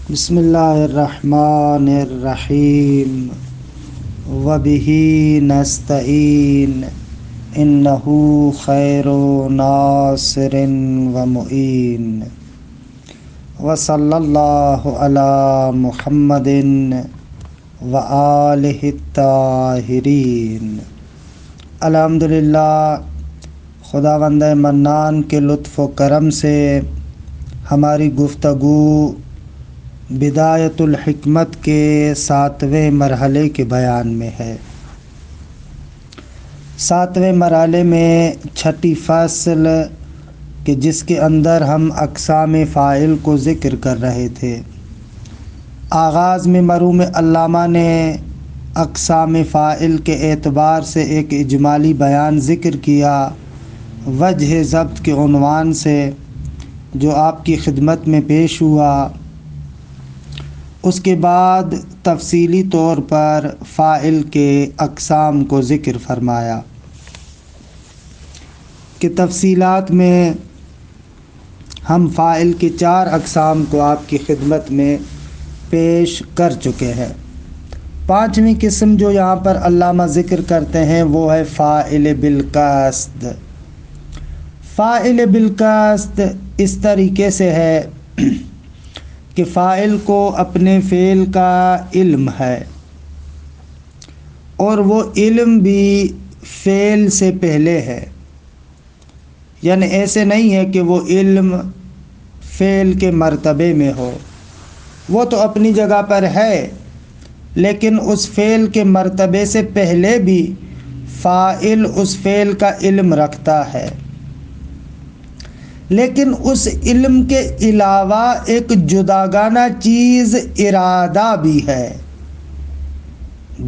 بسم اللہ الرحمن الرحیم وبہ نستعین انہ خیر ناصر ومعین وصلی اللہ علی محمد وآلہ الطاہرین۔ الحمدللہ، خداوند منان کے لطف و کرم سے ہماری گفتگو بدایت الحکمت کے 7ویں مرحلے کے بیان میں ہے۔ 7ویں مرحلے میں 6ٹھی فصل کہ جس کے اندر ہم اقسام فاعل کو ذکر کر رہے تھے۔ آغاز میں مرحوم علامہ نے اقسام فاعل کے اعتبار سے ایک اجمالی بیان ذکر کیا وجہ ضبط کے عنوان سے، جو آپ کی خدمت میں پیش ہوا۔ اس کے بعد تفصیلی طور پر فاعل کے اقسام کو ذکر فرمایا کہ تفصیلات میں ہم فاعل کے 4 اقسام کو آپ کی خدمت میں پیش کر چکے ہیں۔ 5ویں قسم جو یہاں پر علامہ ذکر کرتے ہیں وہ ہے فاعل بالقصد۔ فاعل بالقصد اس طریقے سے ہے کہ فاعل کو اپنے فعل کا علم ہے، اور وہ علم بھی فعل سے پہلے ہے، یعنی ایسے نہیں ہے کہ وہ علم فعل کے مرتبے میں ہو، وہ تو اپنی جگہ پر ہے، لیکن اس فعل کے مرتبے سے پہلے بھی فاعل اس فعل کا علم رکھتا ہے، لیکن اس علم کے علاوہ ایک جداگانہ چیز ارادہ بھی ہے۔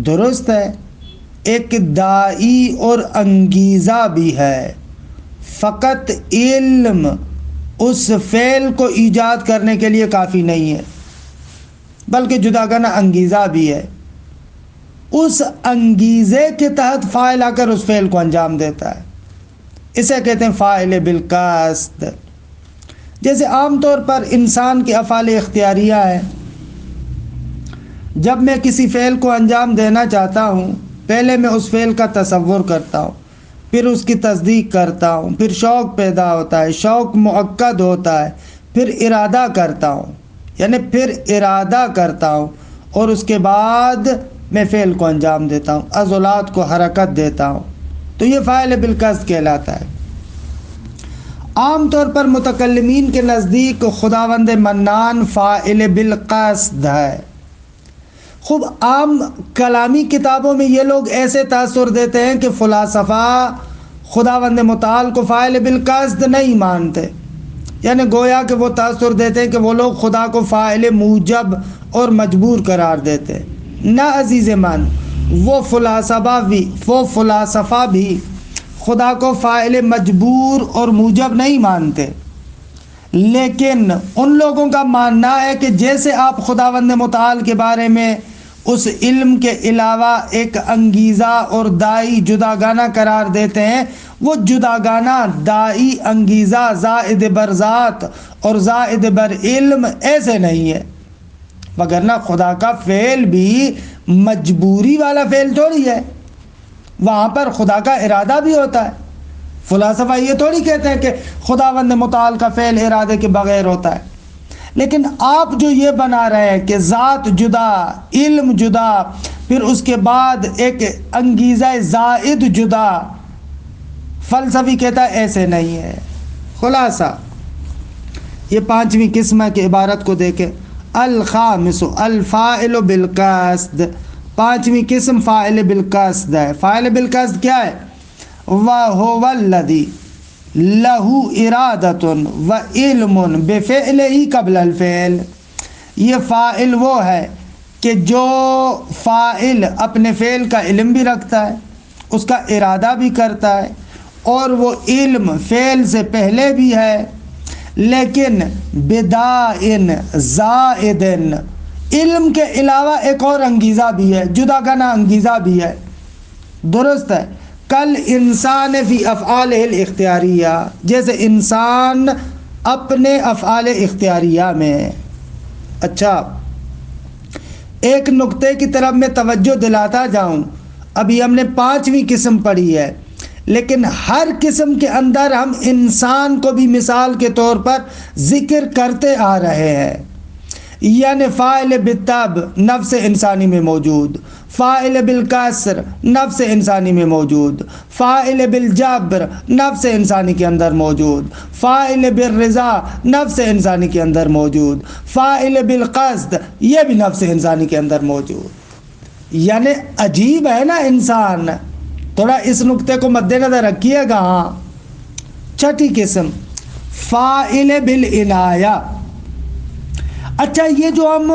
درست ہے، ایک داعی اور انگیزہ بھی ہے۔ فقط علم اس فعل کو ایجاد کرنے کے لیے کافی نہیں ہے، بلکہ جداگانہ انگیزہ بھی ہے۔ اس انگیزے کے تحت فاعل آ کر اس فعل کو انجام دیتا ہے، اسے کہتے ہیں فاعل بالقصد۔ جیسے عام طور پر انسان کے افعال اختیاریہ ہیں۔ جب میں کسی فعل کو انجام دینا چاہتا ہوں، پہلے میں اس فعل کا تصور کرتا ہوں، پھر اس کی تصدیق کرتا ہوں، پھر شوق پیدا ہوتا ہے، شوق مؤکد ہوتا ہے، پھر ارادہ کرتا ہوں، یعنی پھر ارادہ کرتا ہوں، اور اس کے بعد میں فعل کو انجام دیتا ہوں، عضلات کو حرکت دیتا ہوں، تو یہ فاعل بالقصد کہلاتا ہے۔ عام طور پر متکلمین کے نزدیک خداوند منان فاعل بالقصد ہے۔ خوب عام کلامی کتابوں میں یہ لوگ ایسے تاثر دیتے ہیں کہ فلاسفہ خداوند متعال کو فاعل بالقصد نہیں مانتے، یعنی گویا کہ وہ تاثر دیتے ہیں کہ وہ لوگ خدا کو فاعل موجب اور مجبور قرار دیتے ہیں۔ نہ عزیز من، وہ فلاسفہ بھی خدا کو فاعل مجبور اور موجب نہیں مانتے، لیکن ان لوگوں کا ماننا ہے کہ جیسے آپ خداوند متعال کے بارے میں اس علم کے علاوہ ایک انگیزہ اور داعی جداگانہ قرار دیتے ہیں، وہ جداگانہ داعی انگیزہ زائد بر ذات اور زائد بر علم ایسے نہیں ہے، وگرنہ خدا کا فعل بھی مجبوری والا فعل تھوڑی ہے، وہاں پر خدا کا ارادہ بھی ہوتا ہے۔ فلاسفہ یہ تھوڑی کہتے ہیں کہ خداوند متعال کا فعل ارادے کے بغیر ہوتا ہے، لیکن آپ جو یہ بنا رہے ہیں کہ ذات جدا، علم جدا، پھر اس کے بعد ایک انگیزہ زائد جدا، فلسفی کہتا ہے ایسے نہیں ہے۔ خلاصہ یہ 5ویں قسم کی عبارت کو دیکھیں، الخامس الفاعل بالقصد۔ 5ویں قسم فاعل بالقصد ہے۔ فاعل بالقصد کیا ہے؟ وَهُوَ الَّذِي لَهُ إِرَادَةٌ وَعِلْمٌ بِفِعْلِهِ قبل الفعل۔ یہ فاعل وہ ہے کہ جو فاعل اپنے فعل کا علم بھی رکھتا ہے، اس کا ارادہ بھی کرتا ہے، اور وہ علم فعل سے پہلے بھی ہے، لیکن بدائن زائدن، علم کے علاوہ ایک اور انگیزہ بھی ہے، جداگانہ انگیزہ بھی ہے۔ درست ہے، کل انسان فی افعالہ الاختیاریہ، جیسے انسان اپنے افعال اختیاریہ میں، اچھا، ایک نقطے کی طرف میں توجہ دلاتا جاؤں. ابھی ہم نے 5ویں قسم پڑھی ہے، لیکن ہر قسم کے اندر ہم انسان کو بھی مثال کے طور پر ذکر کرتے آ رہے ہیں. یعنی فاعل بالتب نفس انسانی میں موجود، فاعل بالکسر نفس انسانی میں موجود، فاعل بالجبر نفس انسانی کے اندر موجود، فاعل بالرضا نفس انسانی کے اندر موجود، فاعل بالقصد یہ بھی نفس انسانی کے اندر موجود. یعنی عجیب ہے نا انسان. تھوڑا اس نقطے کو مد نظر رکھیے گا. ہاں، 6ٹھی قسم فاعل بالعنایہ. اچھا، یہ جو ہم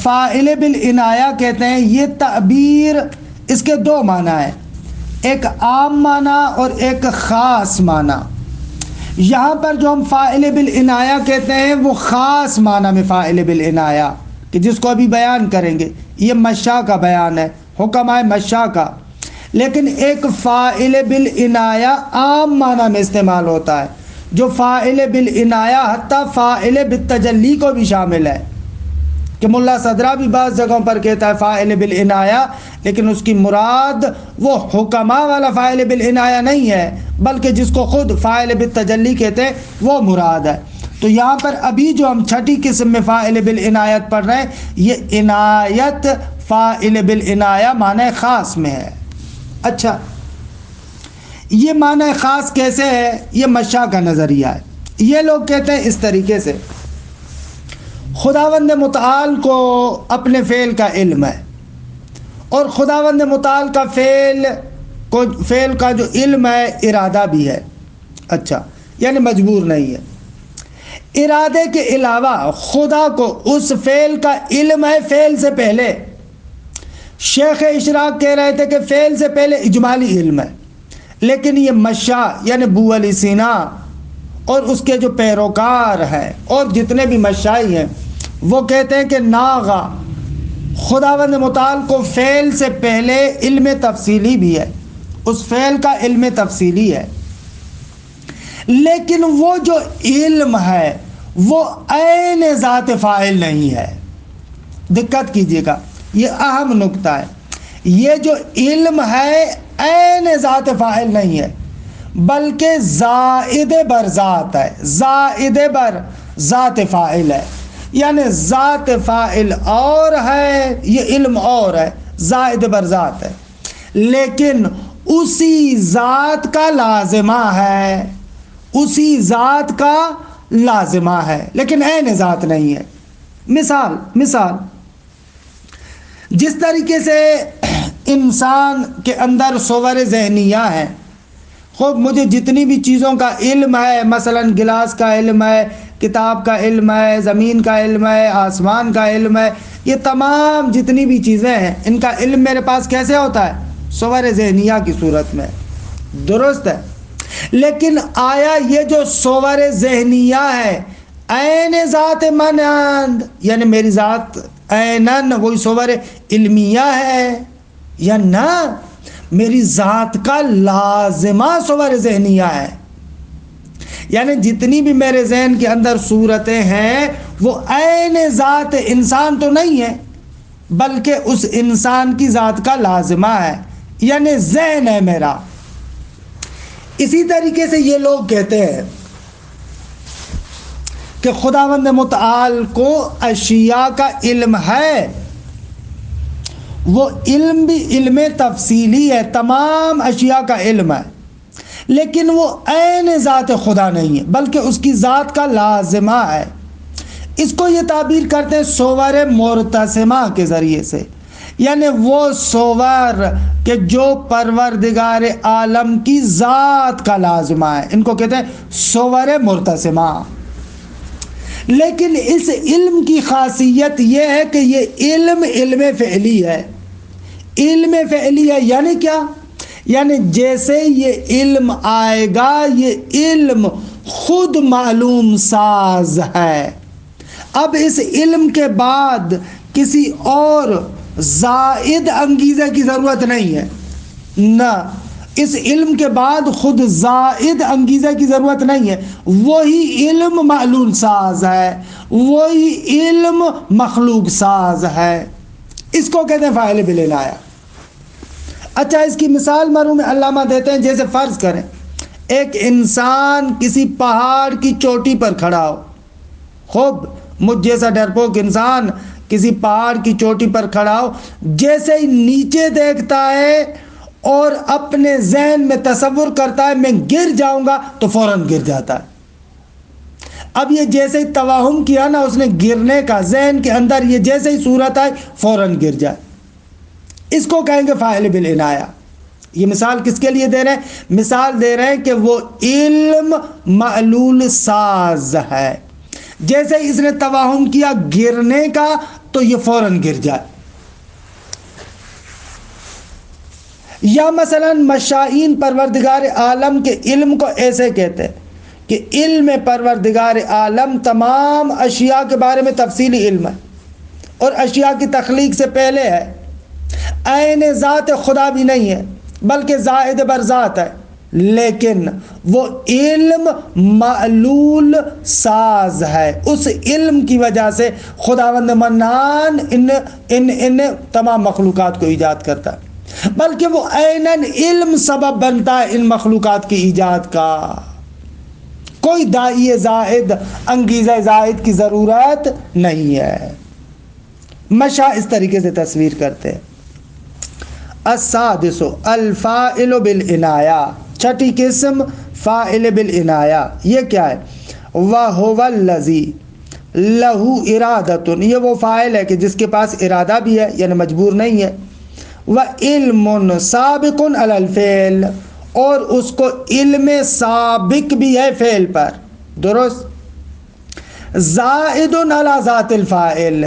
فاعل بالعنایہ کہتے ہیں، یہ تعبیر اس کے 2 معنی ہیں، ایک عام معنی اور ایک خاص معنی. یہاں پر جو ہم فاعل بالعنایہ کہتے ہیں وہ خاص معنی میں فاعل بالعنایہ، کہ جس کو ابھی بیان کریں گے. یہ مشاء کا بیان ہے، حکم ہے مشاء کا. لیکن ایک فاعل بالعنایہ عام معنی میں استعمال ہوتا ہے، جو فاعل بالعنایہ حتیٰ فاعل بالتجلی کو بھی شامل ہے. کہ ملا صدرہ بھی بعض جگہوں پر کہتا ہے فاعل بالعنایہ، لیکن اس کی مراد وہ حکمہ والا فاعل بالعنایہ نہیں ہے، بلکہ جس کو خود فاعل بالتجلی کہتے ہیں وہ مراد ہے. تو یہاں پر ابھی جو ہم 6ٹھی قسم میں فاعل بالعنایت پڑھ رہے ہیں، یہ عنایت فاعل بالعنایہ معنی خاص میں ہے. اچھا، یہ معنی خاص کیسے ہے؟ یہ مشاء کا نظریہ ہے. یہ لوگ کہتے ہیں اس طریقے سے، خداوند متعال کو اپنے فعل کا علم ہے، اور خداوند متعال کا فعل کا جو علم ہے ارادہ بھی ہے. اچھا، یعنی مجبور نہیں ہے. ارادے کے علاوہ خدا کو اس فعل کا علم ہے فعل سے پہلے. شیخ اشراق کہہ رہے تھے کہ فعل سے پہلے اجمالی علم ہے، لیکن یہ مشاء یعنی ابو علی سینا اور اس کے جو پیروکار ہیں اور جتنے بھی مشائی ہیں، وہ کہتے ہیں کہ ناغا خداوند متعال کو فعل سے پہلے علم تفصیلی بھی ہے، اس فعل کا علم تفصیلی ہے، لیکن وہ جو علم ہے وہ عین ذات فاعل نہیں ہے. دقت کیجیے گا، یہ اہم نقطہ ہے. یہ جو علم ہے عین ذات فاعل نہیں ہے، بلکہ زائد بر ذات ہے، زائد بر ذات فاعل ہے. یعنی ذات فاعل اور ہے، یہ علم اور ہے، زائد بر ذات ہے، لیکن اسی ذات کا لازمہ ہے، اسی ذات کا لازمہ ہے، لیکن عین ذات نہیں ہے. مثال جس طریقے سے انسان کے اندر صور ذہنیہ ہیں، خوب مجھے جتنی بھی چیزوں کا علم ہے، مثلا گلاس کا علم ہے، کتاب کا علم ہے، زمین کا علم ہے، آسمان کا علم ہے، یہ تمام جتنی بھی چیزیں ہیں ان کا علم میرے پاس کیسے ہوتا ہے؟ صور ذہنیہ کی صورت میں. درست ہے، لیکن آیا یہ جو صور ذہنیہ ہے عین ذات مانند، یعنی میری ذات عیناً وہی صور علمیہ ہے، یا نہ میری ذات کا لازمہ صور ذہنیہ ہے؟ یعنی جتنی بھی میرے ذہن کے اندر صورتیں ہیں وہ عین ذات انسان تو نہیں ہے، بلکہ اس انسان کی ذات کا لازمہ ہے، یعنی ذہن ہے میرا. اسی طریقے سے یہ لوگ کہتے ہیں کہ خداوند متعال کو اشیاء کا علم ہے، وہ علم بھی علم تفصیلی ہے، تمام اشیاء کا علم ہے، لیکن وہ عین ذات خدا نہیں ہے، بلکہ اس کی ذات کا لازمہ ہے. اس کو یہ تعبیر کرتے ہیں صور مرتسمہ کے ذریعے سے، یعنی وہ صور کہ جو پروردگار عالم کی ذات کا لازمہ ہے، ان کو کہتے ہیں صور مرتسمہ. لیکن اس علم کی خاصیت یہ ہے کہ یہ علم فعلی ہے. علم فعلی ہے یعنی کیا؟ یعنی جیسے یہ علم آئے گا یہ علم خود معلوم ساز ہے. اب اس علم کے بعد کسی اور زائد انگیزے کی ضرورت نہیں ہے، نہ اس علم کے بعد خود زائد انگیزہ کی ضرورت نہیں ہے، وہی علم معلول ساز ہے، وہی علم مخلوق ساز ہے، اس کو کہتے ہیں فاعل بالعنایہ۔ اچھا، اس کی مثال مرحوم علامہ دیتے ہیں، جیسے فرض کریں ایک انسان کسی پہاڑ کی چوٹی پر کھڑا ہو، خوب مجھ جیسا ڈرپوک انسان کسی پہاڑ کی چوٹی پر کھڑا ہو، جیسے ہی نیچے دیکھتا ہے اور اپنے ذہن میں تصور کرتا ہے میں گر جاؤں گا تو فوراً گر جاتا ہے۔ اب یہ جیسے ہی توہم کیا نا اس نے گرنے کا، ذہن کے اندر یہ جیسے ہی صورت آئے فوراً گر جائے، اس کو کہیں گے فاعل بالعنایہ۔ یہ مثال کس کے لیے دے رہے ہیں؟ مثال دے رہے ہیں کہ وہ علم معلول ساز ہے، جیسے ہی اس نے توہم کیا گرنے کا تو یہ فوراً گر جائے۔ یا مثلا مشائین پروردگار عالم کے علم کو ایسے کہتے ہیں کہ علم پروردگار عالم تمام اشیاء کے بارے میں تفصیلی علم ہے اور اشیاء کی تخلیق سے پہلے ہے، عین ذات خدا بھی نہیں ہے بلکہ زائد بر ذات ہے، لیکن وہ علم معلول ساز ہے۔ اس علم کی وجہ سے خداوند منان ان تمام مخلوقات کو ایجاد کرتا ہے، بلکہ وہ عیناً علم سبب بنتا ہے ان مخلوقات کی ایجاد کا۔ کوئی داعی زائد، انگیزہ زائد کی ضرورت نہیں ہے۔ مشا اس طریقے سے تصویر کرتے ہیں۔ السادس الفاعل بالعنایہ، چھٹی قسم فاعل بالعنایہ، یہ کیا ہے؟ وَهُوَ الَّذِي لَهُ إِرَادَةٌ، یہ وہ فاعل ہے کہ جس کے پاس ارادہ بھی ہے یعنی مجبور نہیں ہے، وَعِلْمٌ سَابِقٌ عَلَى الْفِعْلِ، اور اس کو علم سابق بھی ہے فعل پر، درست، زائد علی ذات الفاعل،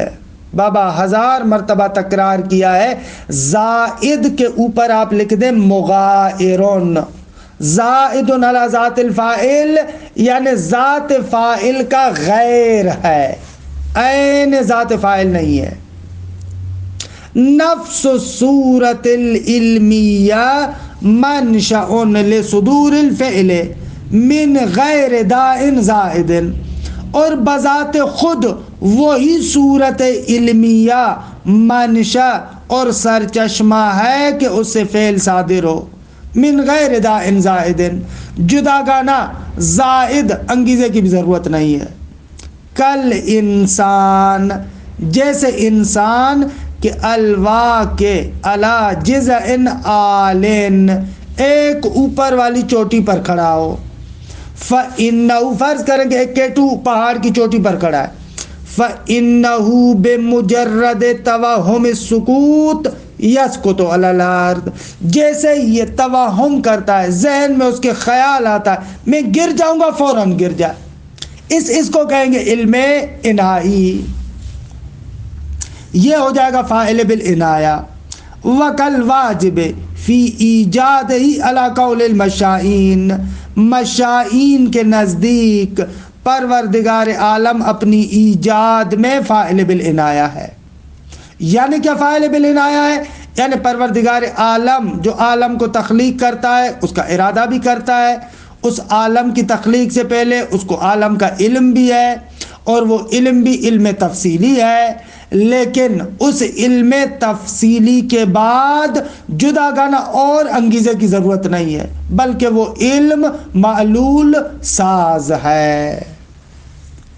بابا 1000 مرتبہ تکرار کیا ہے، زائد کے اوپر آپ لکھ دیں مغائرون، زائد علی ذات الفاعل یعنی ذات فاعل کا غیر ہے، عین ذات فاعل نہیں ہے۔ نفس صورت العلمیہ منشأ لصدور الفعل من غیر داء زائد، اور بذات خود وہی صورت علمیہ منشا اور سرچشمہ ہے کہ اس سے فعل صادر ہو، من غیر داء زائد، جداگانہ زائد انگیزے کی بھی ضرورت نہیں ہے۔ کل انسان، جیسے انسان کہ الواقع علی جزء عالٍ، ایک اوپر والی چوٹی پر کھڑا ہو، فَإِنَّهُ، فرض کریں کہ ایک کیٹو پہاڑ کی چوٹی پر کھڑا ہے، فَإِنَّهُ بِمُجَرَّدِ تَوَہُّمِ السُّکُوتِ يَسْقُطُ عَلَى الْأَرْضِ، جیسے یہ توہم کرتا ہے، ذہن میں اس کے خیال آتا ہے میں گر جاؤں گا فوراً گر جائے، اس کو کہیں گے علم عنائی، یہ ہو جائے گا فاعل بالعنایہ۔ وَكَالْ وَاجِبِ فِي إِيجَادِهِ عَلَى قَوْلِ الْمَشَائِينَ، مشائین کے نزدیک پروردگار عالم اپنی ایجاد میں فاعل بالعنایہ ہے۔ یعنی کیا فاعل بالعنایہ ہے؟ یعنی پروردگار عالم جو عالم کو تخلیق کرتا ہے اس کا ارادہ بھی کرتا ہے، اس عالم کی تخلیق سے پہلے اس کو عالم کا علم بھی ہے، اور وہ علم بھی علم تفصیلی ہے، لیکن اس علم تفصیلی کے بعد جداگانہ اور انگیزے کی ضرورت نہیں ہے، بلکہ وہ علم معلول ساز ہے۔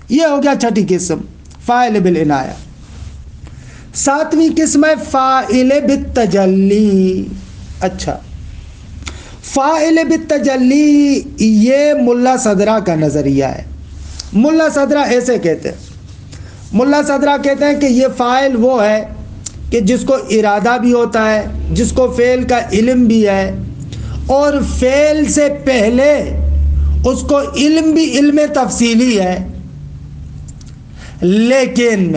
یہ ہو گیا چھٹی قسم فاعل بالعنایہ۔ ساتویں قسم ہے فاعل بالتجلی۔ اچھا، فاعل بالتجلی یہ ملا صدرہ کا نظریہ ہے۔ ملا صدرہ ایسے کہتے ہیں، ملا صدرہ کہتے ہیں کہ یہ فاعل وہ ہے کہ جس کو ارادہ بھی ہوتا ہے، جس کو فعل کا علم بھی ہے، اور فعل سے پہلے اس کو علم بھی علم تفصیلی ہے، لیکن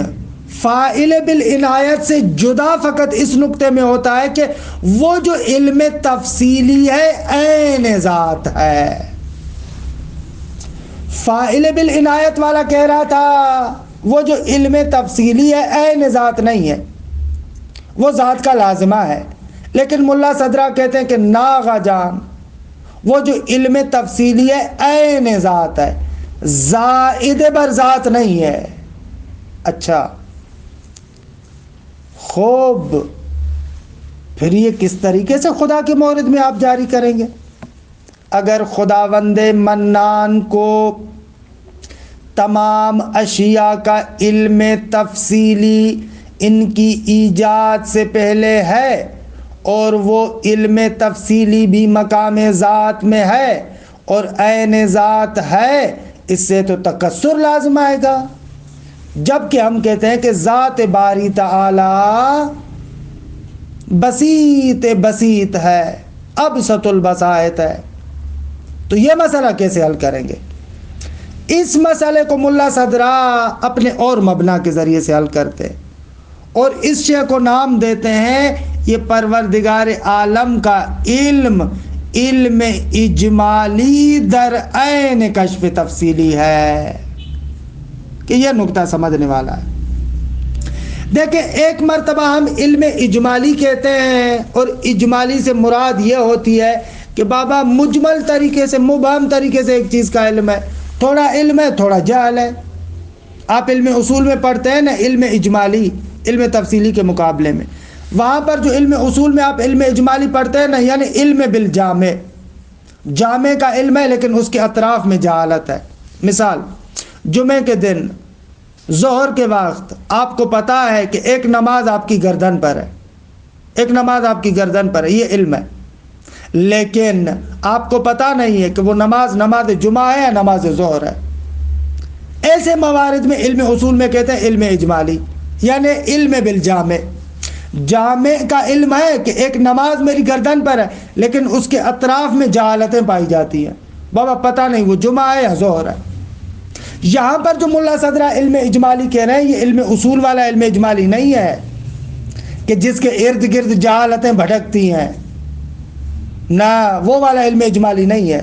فاعل بالعنایت سے جدا فقط اس نقطے میں ہوتا ہے کہ وہ جو علم تفصیلی ہے عین ذات ہے۔ فاعل بالعنایت والا کہہ رہا تھا وہ جو علم تفصیلی ہے عین ذات نہیں ہے، وہ ذات کا لازمہ ہے، لیکن ملا صدرہ کہتے ہیں کہ ناغا جان وہ جو علم تفصیلی ہے عین ذات ہے، زائد بر ذات نہیں ہے۔ اچھا خوب، پھر یہ کس طریقے سے خدا کے مورد میں آپ جاری کریں گے؟ اگر خداوند منان کو تمام اشیاء کا علم تفصیلی ان کی ایجاد سے پہلے ہے اور وہ علم تفصیلی بھی مقام ذات میں ہے اور عین ذات ہے، اس سے تو تکسر لازم آئے گا۔ جبکہ ہم کہتے ہیں کہ ذات باری تعالی بسیط ہے، ابسط البسائط ہے، تو یہ مسئلہ کیسے حل کریں گے؟ اس مسئلے کو ملا صدرہ اپنے اور مبنا کے ذریعے سے حل کرتے اور اس شے کو نام دیتے ہیں یہ پروردگار عالم کا علم اجمالی در عین کشف تفصیلی ہے، کہ یہ نقطہ سمجھنے والا ہے۔ دیکھیں، ایک مرتبہ ہم علم اجمالی کہتے ہیں اور اجمالی سے مراد یہ ہوتی ہے کہ بابا مجمل طریقے سے، مبہم طریقے سے ایک چیز کا علم ہے، تھوڑا علم ہے تھوڑا جہل ہے۔ آپ علم اصول میں پڑھتے ہیں نا علم اجمالی علم تفصیلی کے مقابلے میں، وہاں پر جو علم اصول میں آپ علم اجمالی پڑھتے ہیں نا، یعنی علم بالجامع، جامع کا علم ہے لیکن اس کے اطراف میں جہالت ہے۔ مثال، جمعے کے دن ظہر کے وقت آپ کو پتہ ہے کہ ایک نماز آپ کی گردن پر ہے، ایک نماز آپ کی گردن پر ہے، یہ علم ہے، لیکن آپ کو پتہ نہیں ہے کہ وہ نماز جمعہ ہے یا نماز ظہر ہے۔ ایسے موارد میں علم اصول میں کہتے ہیں علم اجمالی، یعنی علم بالجامع۔ جامع کا علم ہے کہ ایک نماز میری گردن پر ہے لیکن اس کے اطراف میں جہالتیں پائی جاتی ہیں، بابا پتہ نہیں وہ جمعہ ہے یا ظہر ہے۔ یہاں پر جو ملا صدرہ علم اجمالی کہہ رہے ہیں یہ علم اصول والا علم اجمالی نہیں ہے کہ جس کے ارد گرد جہالتیں بھٹکتی ہیں، نہ وہ والا علم اجمالی نہیں ہے۔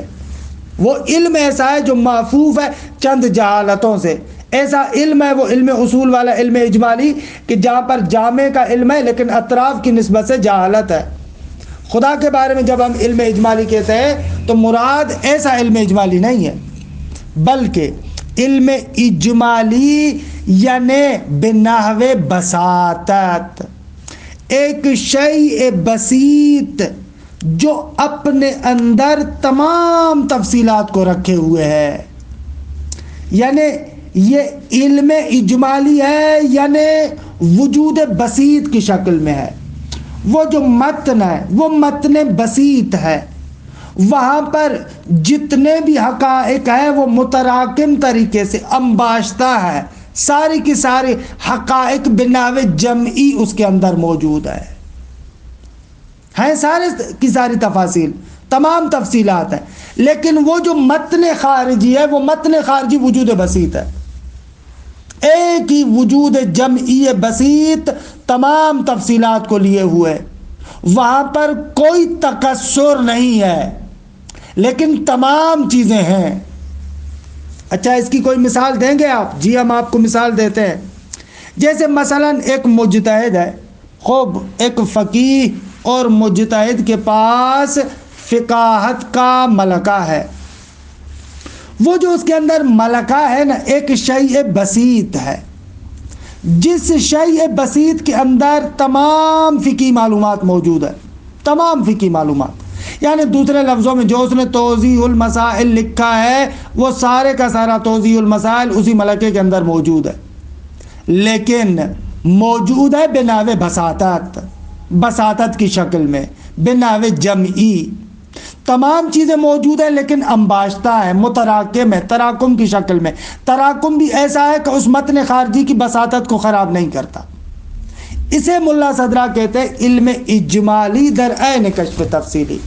وہ علم ایسا ہے جو محفوظ ہے چند جہالتوں سے، ایسا علم ہے وہ علم اصول والا علم اجمالی کہ جہاں پر جامع کا علم ہے لیکن اطراف کی نسبت سے جہالت ہے۔ خدا کے بارے میں جب ہم علم اجمالی کہتے ہیں تو مراد ایسا علم اجمالی نہیں ہے، بلکہ علم اجمالی یعنی بنحو بساطت، ایک شیء بسیط جو اپنے اندر تمام تفصیلات کو رکھے ہوئے ہے، یعنی یہ علم اجمالی ہے، یعنی وجود بسیط کی شکل میں ہے۔ وہ جو متن ہے وہ متن بسیط ہے، وہاں پر جتنے بھی حقائق ہیں وہ متراکم طریقے سے انباشتہ ہے، ساری کی ساری حقائق بناوے جمعی اس کے اندر موجود ہیں سارے کی ساری تفاصیل، تمام تفصیلات ہیں، لیکن وہ جو متن خارجی ہے وہ متن خارجی وجود بسیط ہے، ایک ہی وجود جمعی بسیط تمام تفصیلات کو لیے ہوئے، وہاں پر کوئی تکسر نہیں ہے لیکن تمام چیزیں ہیں۔ اچھا، اس کی کوئی مثال دیں گے آپ؟ جی ہم آپ کو مثال دیتے ہیں۔ جیسے مثلا ایک مجتہد ہے، خوب ایک فقیہ اور مجتہد کے پاس فقاہت کا ملکہ ہے، وہ جو اس کے اندر ملکہ ہے نا ایک شیء بسیط ہے، جس شیء بسیط کے اندر تمام فقہی معلومات موجود ہے، تمام فقہی معلومات، یعنی دوسرے لفظوں میں جو اس نے توضیح المسائل لکھا ہے وہ سارے کا سارا توضیح المسائل اسی ملکے کے اندر موجود ہے، لیکن موجود ہے بناوے بساطت کی شکل میں، بناوے جمعی، تمام چیزیں موجود ہیں لیکن انباشتہ ہے، متراکم ہے، تراکم کی شکل میں۔ تراکم بھی ایسا ہے کہ اس متن خارجی کی بساطت کو خراب نہیں کرتا۔ اسے ملا صدرہ کہتے ہیں علم اجمالی در عین کشف تفصیلی،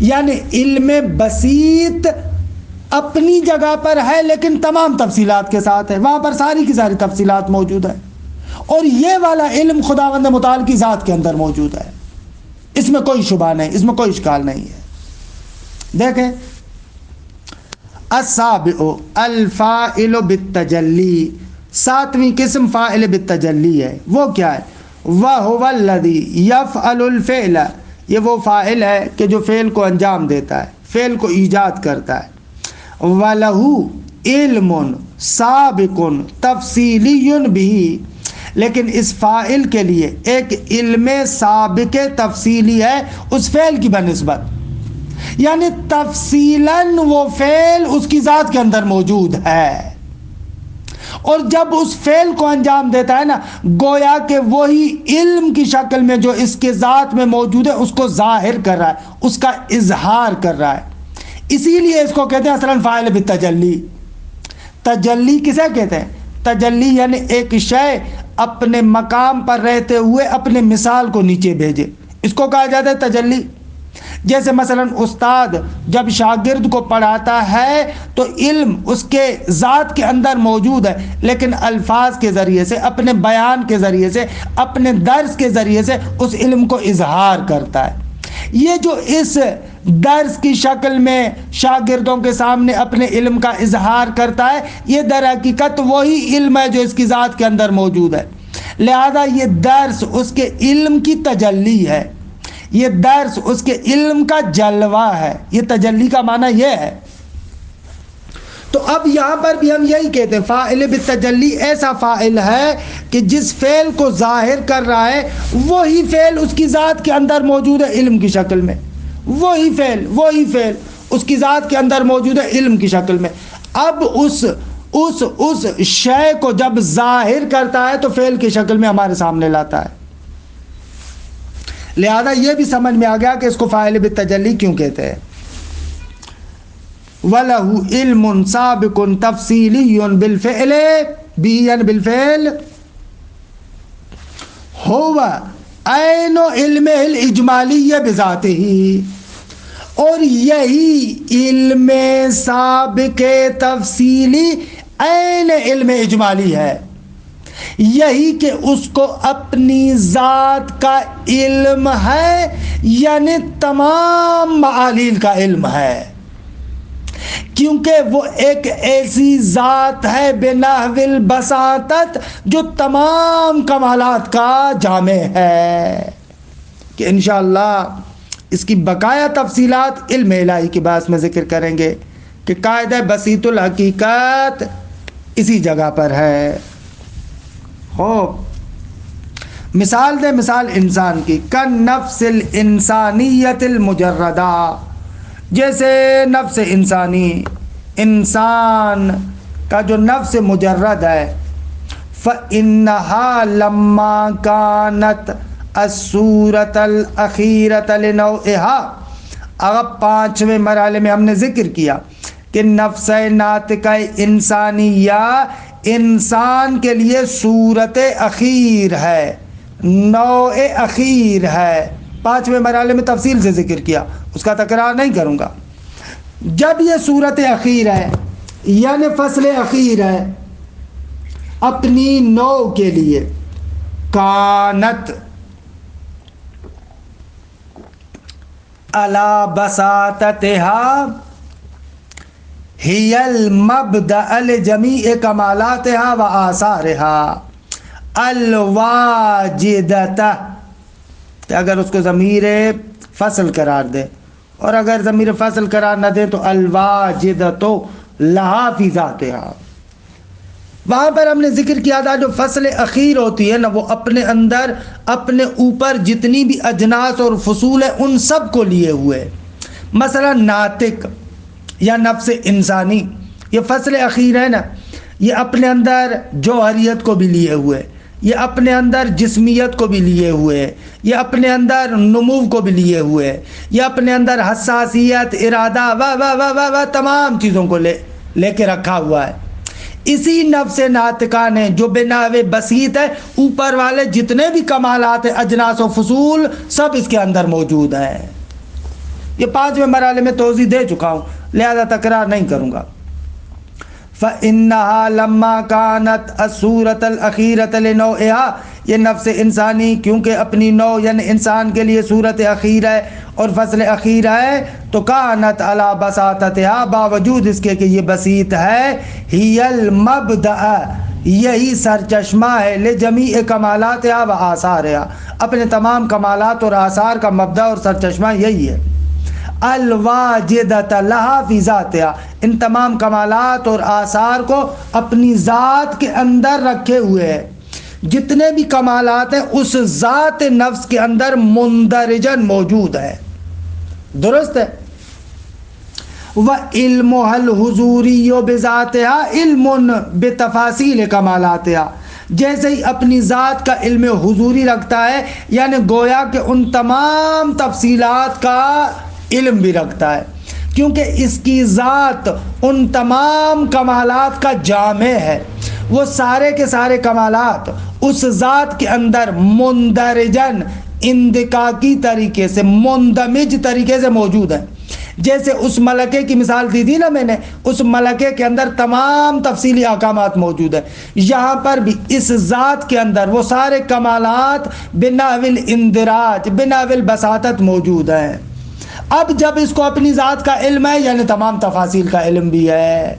یعنی علم بسیط اپنی جگہ پر ہے لیکن تمام تفصیلات کے ساتھ ہے، وہاں پر ساری کی ساری تفصیلات موجود ہے، اور یہ والا علم خداوند متعال کی ذات کے اندر موجود ہے، اس میں کوئی شبہ نہیں، اس میں کوئی اشکال نہیں ہے۔ دیکھیں، السابع الفاعل بالتجلی، ساتویں قسم فاعل بالتجلی ہے، وہ کیا ہے؟ وَهُوَ الَّذِي يَفْعَلُ الْفِعْلَ یہ وہ فاعل ہے کہ جو فعل کو انجام دیتا ہے، فعل کو ایجاد کرتا ہے۔ وَلَهُ عِلْمٌ سَابِقٌ تَفْصِيلِيٌّ بِهِ، لیکن اس فاعل کے لیے ایک علم سابق تفصیلی ہے اس فعل کی بنسبت، یعنی تفصیلاً وہ فعل اس کی ذات کے اندر موجود ہے، اور جب اس فعل کو انجام دیتا ہے نا، گویا کہ وہی علم کی شکل میں جو اس کے ذات میں موجود ہے اس کو ظاہر کر رہا ہے، اس کا اظہار کر رہا ہے۔ اسی لیے اس کو کہتے ہیں اصلاً فاعل بالتجلی۔ تجلی کسے کہتے ہیں؟ تجلی یعنی ایک شے اپنے مقام پر رہتے ہوئے اپنے مثال کو نیچے بھیجے، اس کو کہا جاتا ہے تجلی۔ جیسے مثلا استاد جب شاگرد کو پڑھاتا ہے تو علم اس کے ذات کے اندر موجود ہے، لیکن الفاظ کے ذریعے سے، اپنے بیان کے ذریعے سے، اپنے درس کے ذریعے سے اس علم کو اظہار کرتا ہے۔ یہ جو اس درس کی شکل میں شاگردوں کے سامنے اپنے علم کا اظہار کرتا ہے، یہ در حقیقت وہی علم ہے جو اس کی ذات کے اندر موجود ہے۔ لہذا یہ درس اس کے علم کی تجلی ہے، یہ درس اس کے علم کا جلوہ ہے۔ یہ تجلی کا معنی یہ ہے۔ تو اب یہاں پر بھی ہم یہی کہتے ہیں فاعل بالتجلی ایسا فاعل ہے کہ جس فعل کو ظاہر کر رہا ہے وہی فعل اس کی ذات کے اندر موجود ہے علم کی شکل میں، وہی فعل اس کی ذات کے اندر موجود ہے علم کی شکل میں۔ اب اس شے کو جب ظاہر کرتا ہے تو فعل کی شکل میں ہمارے سامنے لاتا ہے۔ لہذا یہ بھی سمجھ میں آ گیا کہ اس کو فاعل بالتجلی کیوں کہتے ہیں۔ وَلَهُ عِلْمٌ سَابِقٌ تَفْصِيلِيٌّ بِالْفِعْلِ بِهِ بِالْفِعْلِ هُوَ عَيْنُ عِلْمِهِ الْإِجْمَالِيِّ بِذَاتِهِ، اور یہی علم سابق تفصیلی عین علم اجمالی ہے، یہی کہ اس کو اپنی ذات کا علم ہے، یعنی تمام معالیل کا علم ہے، کیونکہ وہ ایک ایسی ذات ہے بنحو البساطت جو تمام کمالات کا جامع ہے، کہ انشاءاللہ اس کی بقایا تفصیلات علم الہی کی بات میں ذکر کریں گے کہ قاعدہ بسیط الحقیقت اسی جگہ پر ہے۔ مثال دے، مثال انسان کی، کن نفس الانسانیت المجردہ، جیسے نفس انسانی، انسان کا جو نفس مجرد ہے، فَإِنَّهَا لَمَّا كَانَتْ الصورت الاخیرۃ لنوعها، اب 5ویں مرحلے میں ہم نے ذکر کیا کہ نفس ناطقہ انسانیہ انسان کے لیے صورت اخیر ہے، نوع اخیر ہے، 5ویں مرحلے میں تفصیل سے ذکر کیا، اس کا تکرار نہیں کروں گا۔ جب یہ صورت اخیر ہے یعنی فصل اخیر ہے اپنی نوع کے لیے، کانت علی بساطتها ہی المبدأ لجمیع کمالاتها و آثارها الواجدۃ، کہ اگر اس کو ضمیر فصل قرار دے، اور اگر ضمیر فصل قرار نہ دے تو الواجدۃ لہا فی ذاتها، وہاں پر ہم نے ذکر کیا تھا جو فصل اخیر ہوتی ہے نا، وہ اپنے اندر اپنے اوپر جتنی بھی اجناس اور فصول ہیں ان سب کو لیے ہوئے، مثلا ناطق یا نفس انسانی، یہ فصل اخیر ہے نا، یہ اپنے اندر جوہریت کو بھی لیے ہوئے، یہ اپنے اندر جسمیت کو بھی لیے ہوئے، یہ اپنے اندر نمو کو بھی لیے ہوئے، یہ اپنے اندر حساسیت، ارادہ و تمام چیزوں کو لے کے رکھا ہوا ہے۔ اسی نفس ناطقہ نے جو بنحو بسیط ہے، اوپر والے جتنے بھی کمالات اجناس و فصول سب اس کے اندر موجود ہیں۔ یہ 5ویں مرحلے میں توضیح دے چکا ہوں، لہذا تکرار نہیں کروں گا۔ فَإِنَّهَا لَمَّا كَانَتْ الصُّورَةَ الْأَخِيرَةَ لِنَوْعِهَا، یہ نفس انسانی کیونکہ اپنی نوع یعنی انسان کے لیے صورت اخیر ہے اور فصل اخیر ہے، تو کانت علی بساطتها، باوجود اس کے کہ یہ بسیط ہے، ہی المبدأ، یہی سرچشمہ ہے لجمیع کمالاتها و آثارها، اپنے تمام کمالات اور آثار کا مبدا اور سرچشمہ یہی ہے۔ الواجدۃ لہا فی ذاتہا، ان تمام کمالات اور آثار کو اپنی ذات کے اندر رکھے ہوئے ہے، جتنے بھی کمالات ہیں اس ذات نفس کے اندر مندرجن موجود ہے، درست ہے۔ وَعِلْمُهَا الْحُضُورِيُّ بِذَاتِهَا عِلْمٌ بِتَفَاصِيلِ كَمَالَاتِهَا، جیسے ہی اپنی ذات کا علم حضوری رکھتا ہے، یعنی گویا کہ ان تمام تفصیلات کا علم بھی رکھتا ہے، کیونکہ اس کی ذات ان تمام کمالات کا جامع ہے، وہ سارے کے سارے کمالات اس ذات کے اندر مندرجن اندکاکی طریقے سے، مندمج طریقے سے موجود ہیں۔ جیسے اس ملکے کی مثال دی تھی نا میں نے، اس ملکے کے اندر تمام تفصیلی احکامات موجود ہیں، یہاں پر بھی اس ذات کے اندر وہ سارے کمالات بنحو الاندراج، بنحو البساطت موجود ہیں۔ اب جب اس کو اپنی ذات کا علم ہے، یعنی تمام تفاصیل کا علم بھی ہے،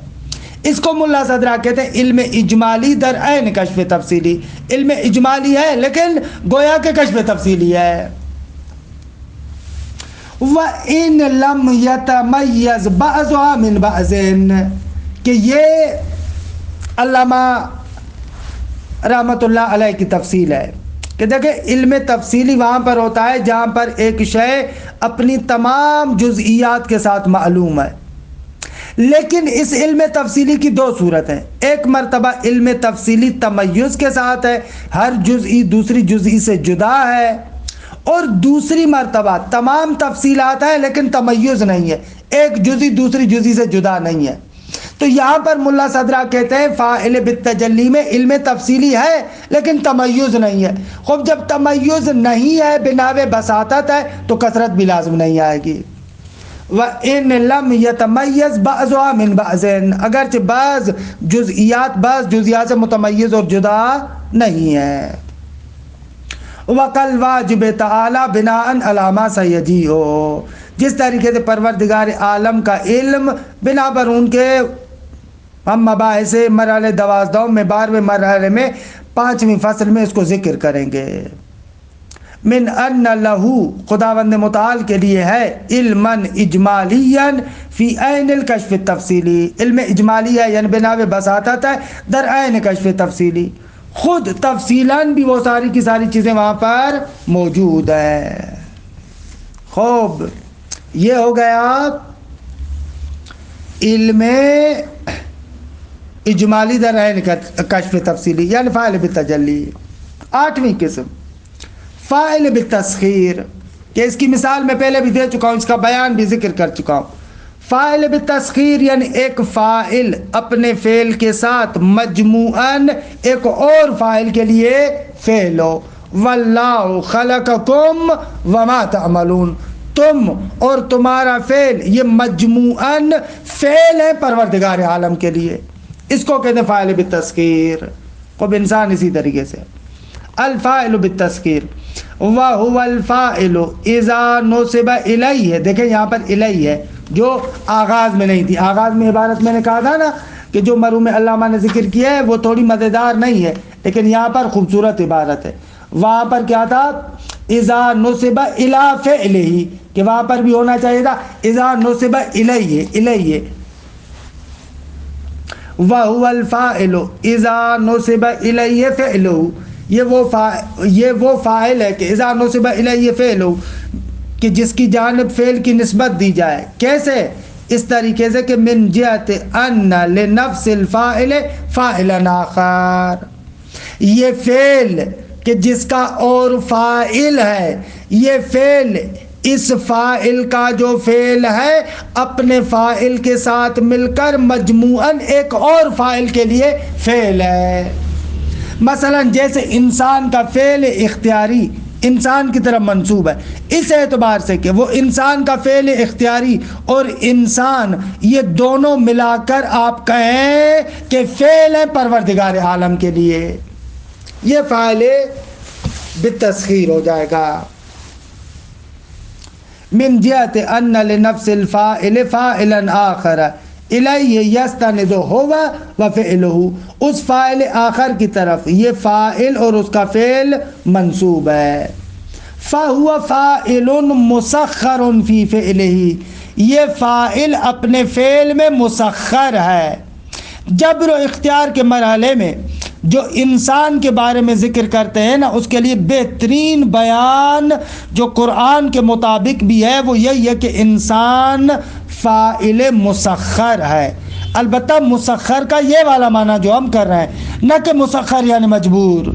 اس کو ملا صدرہ کہتے ہیں علم اجمالی در عین کشف تفصیلی۔ علم اجمالی ہے لیکن گویا کہ کشف تفصیلی ہے۔ وَإِن لَمْ يَتَمَيَّزْ بَعْضُهَا مِنْ بَعْضٍ، کہ یہ علامہ رحمۃ اللہ علیہ کی تفصیل ہے کہ دیکھیں علم تفصیلی وہاں پر ہوتا ہے جہاں پر ایک شے اپنی تمام جزئیات کے ساتھ معلوم ہے، لیکن اس علم تفصیلی کی دو صورت ہیں۔ ایک مرتبہ علم تفصیلی تمیز کے ساتھ ہے، ہر جزئی دوسری جزئی سے جدا ہے، اور دوسری مرتبہ تمام تفصیلات ہیں لیکن تمیز نہیں ہے، ایک جزئی دوسری جزئی سے جدا نہیں ہے۔ تو یہاں پر ملا صدرہ کہتے ہیں فاعل بالتجلی میں علم تفصیلی ہے لیکن تمیز نہیں ہے۔ خب جب تمیز نہیں ہے، بناوے بساطت ہے، تو کثرت بھی لازم نہیں آئے گی۔ وَإِن لَمْ يَتَمَيَّزْ بَعْضُهَا مِنْ بَعْضٍ، اگرچہ بعض جزئیات سے متمیز اور جدا نہیں ہے۔ وَقَالْ وَاجِبِ تَعَالَى بِنَاءً عَلَى مَا سَيَجِيءُ، جس طریقے سے پروردگار عالم کا علم بنا پر ان کے ہم مباحث مرحلے 12 میں 12ویں مرحلے میں 5ویں فصل میں اس کو ذکر کریں گے۔ من ان لہو، خداوند متعال کے لیے ہے، علما اجمالیا فی عین الکشف التفصیلی، علم اجمالی ہے یعنی بناوے بساطت ہے در عین کشف تفصیلی، خود تفصیلاً بھی وہ ساری کی ساری چیزیں وہاں پر موجود ہیں۔ خوب، یہ ہو گیا علم اجمالی در عین کشف تفصیلی یعنی فاعل بالتجلی۔ 8ویں قسم فاعل بالتسخیر، کہ اس کی مثال میں پہلے بھی دے چکا ہوں، اس کا بیان بھی ذکر کر چکا ہوں۔ فاعل بالتسخیر یعنی ایک فاعل اپنے فعل کے ساتھ مجموعاً ایک اور فاعل کے لیے فعل ہو۔ واللہ خلقکم وما تعملون، تم اور تمہارا فعل یہ مجموعاً فعل ہے پروردگار عالم کے لیے، اس کو کہتے ہیں فاعل بالتسخیر۔ خب انسان اسی طریقے سے الفاعل بالتسخیر وَهُوَ الْفَاعِلُ اِذَا نُصِبَ إِلَيْهِ، دیکھیں یہاں پر الیہ ہے جو آغاز میں نہیں تھی۔ آغاز میں عبارت میں نے کہا تھا نا کہ جو مرحوم علامہ نے ذکر کیا ہے وہ تھوڑی مزیدار نہیں ہے، لیکن یہاں پر خوبصورت عبارت ہے۔ وہاں پر کیا تھا؟ اذا نصب الی فعلہ، کہ وہاں پر بھی ہونا چاہیے تھا اذا نصب الیہ، الیہ وَهُوَ الْفَاعِلُ اِذَا نُصِبَ إِلَيْهِ فِعْلُهُ، یہ وہ فاعل ہے کہ اذا نصب الیہ فعل، کہ جس کی جانب فعل کی نسبت دی جائے۔ کیسے؟ اس طریقے سے کہ من جہت ان لنفس الفاعل فاعلا آخر، یہ فعل کہ جس کا اور فاعل ہے، یہ فعل اس فاعل کا جو فعل ہے اپنے فاعل کے ساتھ مل کر مجموعاً ایک اور فاعل کے لیے فعل ہے۔ مثلا جیسے انسان کا فعل اختیاری انسان کی طرف منسوب ہے، اس اعتبار سے کہ وہ انسان کا فعل اختیاری اور انسان یہ دونوں ملا کر آپ کہیں کہ فعل ہے پروردگار عالم کے لیے، یہ فاعل بالتسخیر ہو جائے گا۔ من جہت ان لنفس الفاعل فاعلا آخر الیہ یستند ہو و فعلہ، اس فاعل آخر کی طرف یہ فاعل اور اس کا فعل منصوب ہے. فہو فاعل مسخر فی فعلہ، یہ فاعل اپنے فعل میں مسخر ہے. جبر و اختیار کے مرحلے میں جو انسان کے بارے میں ذکر کرتے ہیں نا، اس کے لیے بہترین بیان جو قرآن کے مطابق بھی ہے وہ یہی ہے کہ انسان فاعل مسخر ہے. البتہ مسخر کا یہ والا معنی جو ہم کر رہے ہیں، نہ کہ مسخر یعنی مجبور.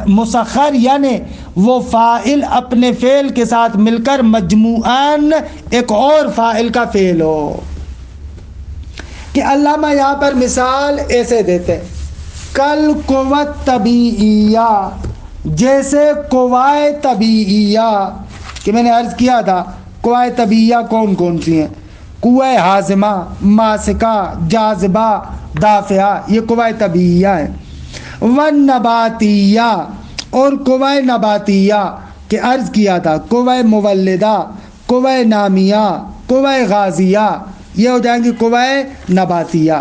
مسخر یعنی وہ فاعل اپنے فعل کے ساتھ مل کر مجموعاً ایک اور فاعل کا فعل ہو. کہ علامہ یہاں پر مثال ایسے دیتے ہیں، کل قوت طبیعیہ، جیسے قوائے طبیعیہ، کہ میں نے عرض کیا تھا قوائے طبیعیہ کون کون سی ہیں؟ قوہ ہاضمہ، ماسکہ، جاذبہ، دافعہ، یہ قوائے طبیعیہ ہیں. والنباتیہ، اور قوہ نباتیہ کہ عرض کیا تھا قوہ مولدہ، قوہ نامیہ، قوہ غازیہ، یہ ہو جائیں گی قوہ نباتیہ.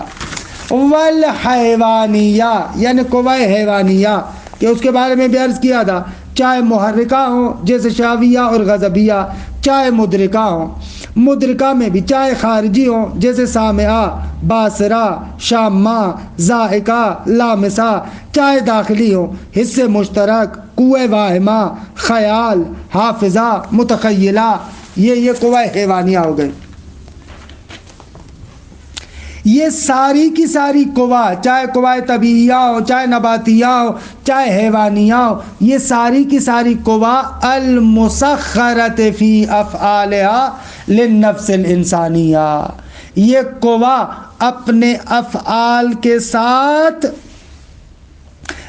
والحیوانیہ یعنی قوہ حیوانیہ کہ اس کے بارے میں بھی عرض کیا تھا، چاہے محرکہ ہوں جیسے شاویہ اور غضبیہ، چاہے مدرکہ ہوں، مدرکہ میں بھی چاہے خارجی ہوں جیسے سامعہ، باصرہ، شامہ، ذائقہ، لامسہ، چاہے داخلی ہوں حصے مشترک، قوہ واہمہ، خیال، حافظہ، متخیلہ، یہ قوہ حیوانیہ ہو گئی. یہ ساری کی ساری قوہ، چاہے قوہ طبیعیہ ہو، چاہے نباتیہ ہو، چاہے حیوانیہ ہو، یہ ساری کی ساری قوہ المسخرۃ فی افعالہا للنفس الانسانیہ، یہ قوہ اپنے افعال کے ساتھ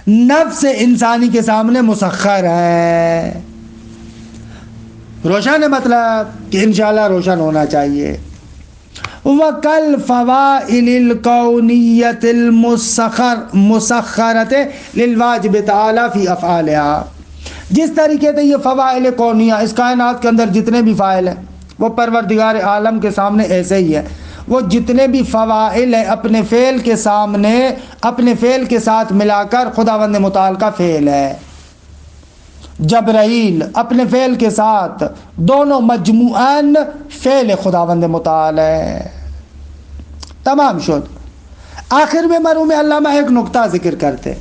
نفس انسانی کے سامنے مسخر ہے. روشن ہے مطلب کہ انشاءاللہ روشن ہونا چاہیے. وَكَلْ فَوَائِلِ الْكَوْنِيَّةِ الْمُسَخَّرَةِ لِلْوَاجِبِ تَعَالَى فِي أَفْعَالِهَا، جس طریقے سے یہ فوائل کونیہ، اس کائنات کے اندر جتنے بھی فاعل ہیں وہ پروردگار عالم کے سامنے ایسے ہی ہے. وہ جتنے بھی فوائل ہیں اپنے فعل کے سامنے، اپنے فعل کے ساتھ ملا کر خداوند متعال کا فعل ہے. جبرائیل اپنے فعل کے ساتھ، دونوں مجموعاً فعل خداوند متعال ہے. تمام شد. آخر میں مرحوم علامہ ایک نقطہ ذکر کرتے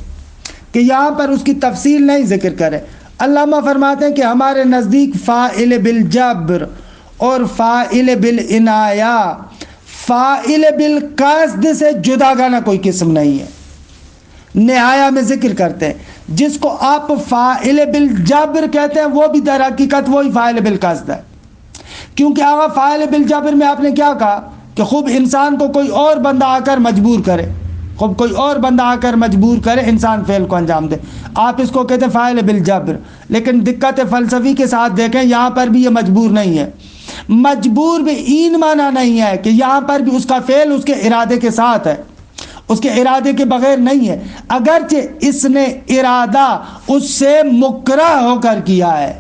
کہ یہاں پر اس کی تفصیل نہیں ذکر کرے. علامہ فرماتے ہیں کہ ہمارے نزدیک فاعل بالجبر اور فاعل بالعنایہ، فاعل بالقصد سے جدا گانا کوئی قسم نہیں ہے. نہایہ میں ذکر کرتے ہیں جس کو آپ فاعل بالجبر کہتے ہیں وہ بھی در حقیقت وہی فاعل بالقصد ہے. کیونکہ آغا فاعل بالجبر میں آپ نے کیا کہا کہ خوب انسان کو کوئی اور بندہ آ کر مجبور کرے، خوب کوئی اور بندہ آ کر مجبور کرے انسان فعل کو انجام دے، آپ اس کو کہتے ہیں فاعل بالجبر. لیکن دقت فلسفی کے ساتھ دیکھیں یہاں پر بھی یہ مجبور نہیں ہے. مجبور بھی این معنی نہیں ہے کہ یہاں پر بھی اس کا فعل اس کے ارادے کے ساتھ ہے، اس کے ارادے کے بغیر نہیں ہے، اگرچہ اس نے ارادہ اس سے مکرہ ہو کر کیا ہے،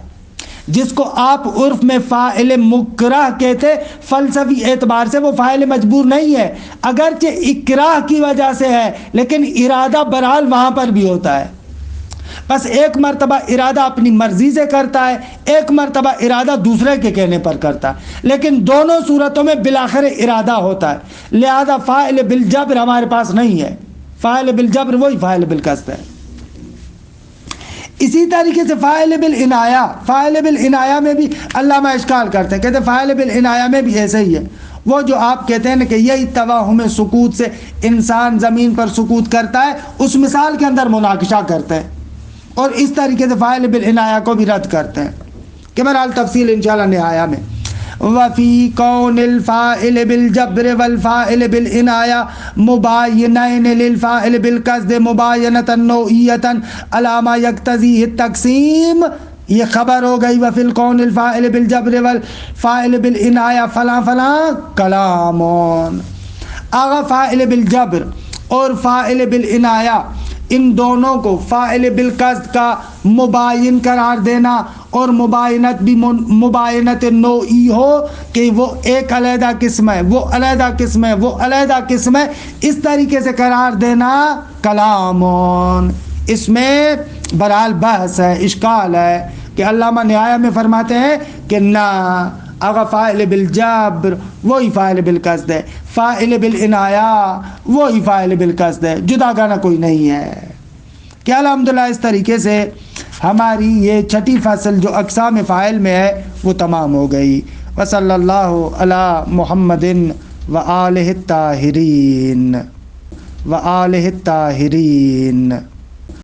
جس کو آپ عرف میں فاعل مکرہ کہتے، فلسفی اعتبار سے وہ فاعل مجبور نہیں ہے، اگرچہ اکراہ کی وجہ سے ہے لیکن ارادہ بہرحال وہاں پر بھی ہوتا ہے. بس ایک مرتبہ ارادہ اپنی مرضی سے کرتا ہے، ایک مرتبہ ارادہ دوسرے کے کہنے پر کرتا ہے، لیکن دونوں صورتوں میں بالآخر ارادہ ہوتا ہے. لہذا فاعل بالجبر ہمارے پاس نہیں ہے، فاعل بالجبر وہی فاعل بالقصد ہے. اسی طریقے سے فاعل بالعنایہ، فاعل بالعنایہ میں بھی علامہ اشکال کرتے ہیں، کہتے ہیں فاعل بالعنایہ میں بھی ایسے ہی ہے. وہ جو آپ کہتے ہیں کہ یہی توہم سکوت سے انسان زمین پر سکوت کرتا ہے، اس مثال کے اندر مناقشہ کرتے ہیں اور اس طریقے سے فاعل بالعنایہ کو بھی رد کرتے ہیں کہ بہرحال تفصیل انشاءاللہ نہایہ میں. وفی کون الفاعل بالجبر والفاعل بالعنایہ مباینین للفاعل بالقصد مباینۃ نوعیۃ علی ما یقتضیہ التقسیم، یہ خبر ہو گئی. وفی الکون الفاعل بالجبر والفاعل بالعنایہ فلاں فلاں کلامون. آغا فاعل بالجبر اور فاعل بالعنایہ ان دونوں کو فاعل بالقصد کا مباین قرار دینا اور مباینت بھی مباینت نوعی ہو کہ وہ ایک علیحدہ قسم ہے، وہ علیحدہ قسم ہے، وہ علیحدہ قسم ہے، اس طریقے سے قرار دینا کلامون، اس میں بہرحال بحث ہے، اشکال ہے کہ علامہ نہایہ میں فرماتے ہیں کہ نہ، اگر فاعل بالجبر وہی فاعل بالقصد ہے، فاعل بالعنایہ وہی فاعل بالقصد ہے، جدا گانا کوئی نہیں ہے۔ کہ الحمدللہ اس طریقے سے ہماری یہ چھٹی فصل جو اقسام فاعل میں ہے وہ تمام ہو گئی۔ وصلی اللہ علی محمد وآلہ الطاہرین وآلہ الطاہرین۔